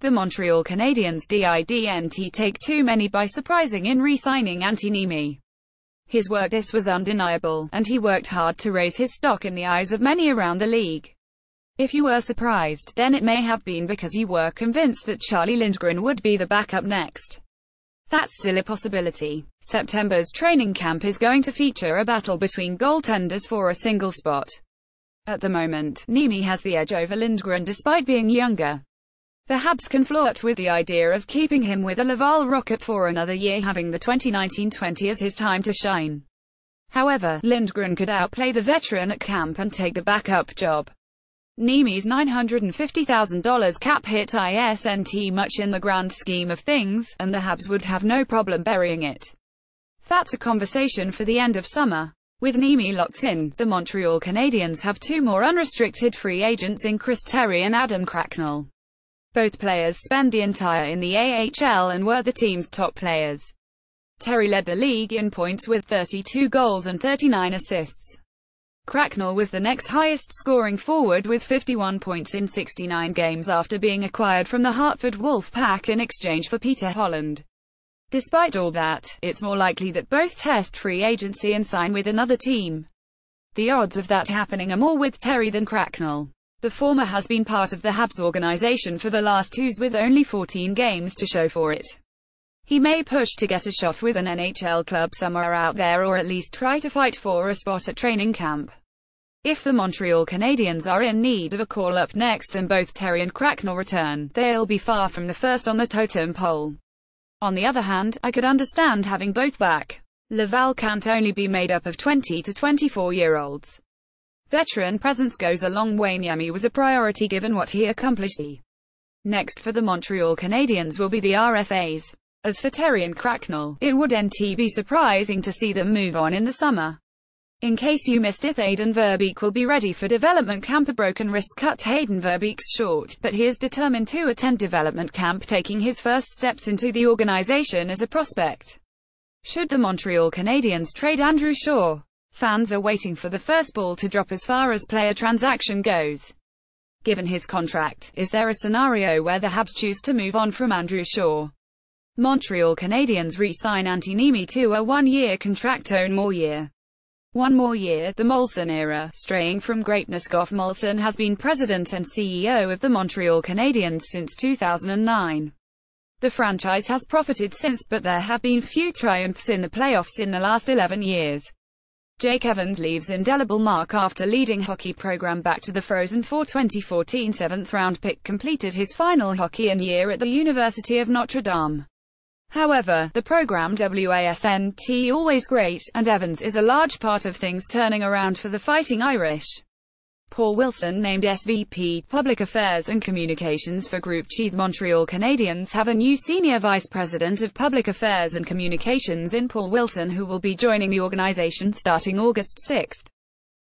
The Montreal Canadiens didn't take too many by surprising in re-signing Antti Niemi. His work this was undeniable, and he worked hard to raise his stock in the eyes of many around the league. If you were surprised, then it may have been because you were convinced that Charlie Lindgren would be the backup next. That's still a possibility. September's training camp is going to feature a battle between goaltenders for a single spot. At the moment, Niemi has the edge over Lindgren despite being younger. The Habs can flirt with the idea of keeping him with the Laval Rocket for another year, having the 2019-20 as his time to shine. However, Lindgren could outplay the veteran at camp and take the backup job. Niemi's $950,000 cap hit isn't much in the grand scheme of things, and the Habs would have no problem burying it. That's a conversation for the end of summer. With Niemi locked in, the Montreal Canadiens have two more unrestricted free agents in Chris Terry and Adam Cracknell. Both players spent the entire in the AHL and were the team's top players. Terry led the league in points with 32 goals and 39 assists. Cracknell was the next highest scoring forward with 51 points in 69 games after being acquired from the Hartford Wolfpack in exchange for Peter Holland. Despite all that, it's more likely that both test free agency and sign with another team. The odds of that happening are more with Terry than Cracknell. The former has been part of the Habs organization for the last 2 years with only 14 games to show for it. He may push to get a shot with an NHL club somewhere out there, or at least try to fight for a spot at training camp. If the Montreal Canadiens are in need of a call-up next and both Terry and Cracknell return, they'll be far from the first on the totem pole. On the other hand, I could understand having both back. Laval can't only be made up of 20 to 24-year-olds. Veteran presence goes a long way. Niemi was a priority given what he accomplished. Next for the Montreal Canadiens will be the RFAs. As for Terry and Cracknell, it wouldn't be surprising to see them move on in the summer. In case you missed it, Hayden Verbeek will be ready for development camp. A broken wrist cut Hayden Verbeek's short, but he is determined to attend development camp, taking his first steps into the organization as a prospect. Should the Montreal Canadiens trade Andrew Shaw? Fans are waiting for the first ball to drop as far as player transaction goes. Given his contract, is there a scenario where the Habs choose to move on from Andrew Shaw? Montreal Canadiens re-sign Antti Niemi to a 1-year contract. One more year, the Molson era. Straying from greatness, Geoff Molson has been president and CEO of the Montreal Canadiens since 2009. The franchise has profited since, but there have been few triumphs in the playoffs in the last 11 years. Jake Evans leaves indelible mark after leading hockey program back to the Frozen Four. 2014 7th-round pick completed his final hockey year at the University of Notre Dame. However, the program wasn't always great, and Evans is a large part of things turning around for the Fighting Irish. Paul Wilson named SVP, Public Affairs and Communications for Group Chi. The Montreal Canadiens have a new Senior Vice President of Public Affairs and Communications in Paul Wilson, who will be joining the organization starting August 6.